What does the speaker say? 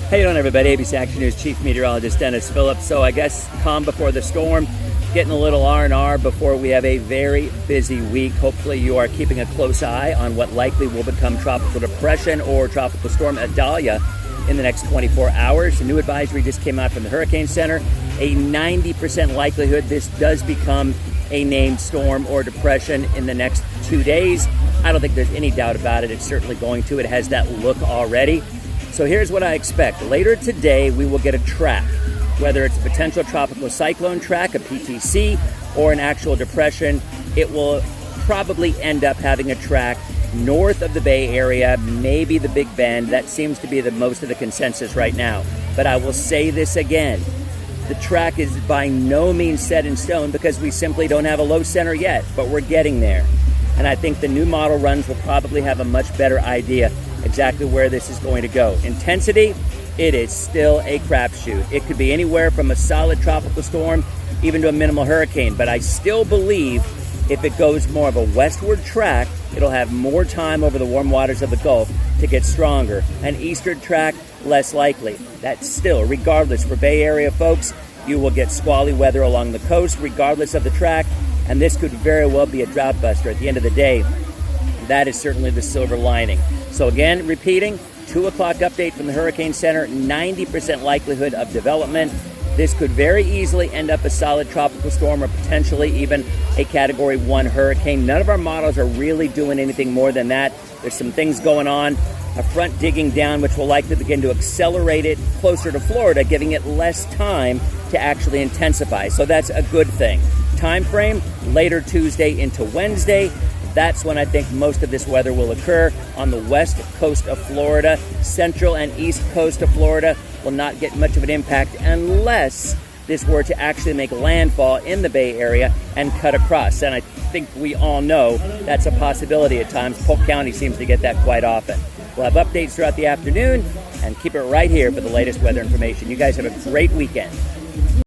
How you doing, everybody? ABC Action News Chief Meteorologist Dennis Phillips. So I guess calm before the storm, getting a little R&R before we have a very busy week. Hopefully you are keeping a close eye on what likely will become tropical depression or tropical storm Idalia in the next 24 hours. A new advisory just came out from the Hurricane Center. A 90% likelihood this does become a named storm or depression in the next 2 days. I don't think there's any doubt about it. It's certainly going to. It has that look already. So here's what I expect. Later today, we will get a track, whether it's a potential tropical cyclone track, a PTC, or an actual depression. It will probably end up having a track north of the Bay Area, maybe the Big Bend. That seems to be the most of the consensus right now. But I will say this again. The track is by no means set in stone because we simply don't have a low center yet, but we're getting there. And I think the new model runs will probably have a much better idea exactly where this is going to go. Intensity, it is still a crapshoot. It could be anywhere from a solid tropical storm even to a minimal hurricane, but I still believe if it goes more of a westward track, it'll have more time over the warm waters of the Gulf to get stronger. An eastern track, less likely. That's still, regardless, for Bay Area folks, you will get squally weather along the coast regardless of the track, and this could very well be a drought buster at the end of the day. That is certainly the silver lining. So again, repeating, 2 o'clock update from the Hurricane Center, 90% likelihood of development. This could very easily end up a solid tropical storm or potentially even a Category 1 hurricane. None of our models are really doing anything more than that. There's some things going on. A front digging down, which will likely begin to accelerate it closer to Florida, giving it less time to actually intensify. So that's a good thing. Time frame, later Tuesday into Wednesday. That's when I think most of this weather will occur on the west coast of Florida. Central and east coast of Florida will not get much of an impact unless this were to actually make landfall in the Bay Area and cut across. And I think we all know that's a possibility at times. Polk County seems to get that quite often. We'll have updates throughout the afternoon and keep it right here for the latest weather information. You guys have a great weekend.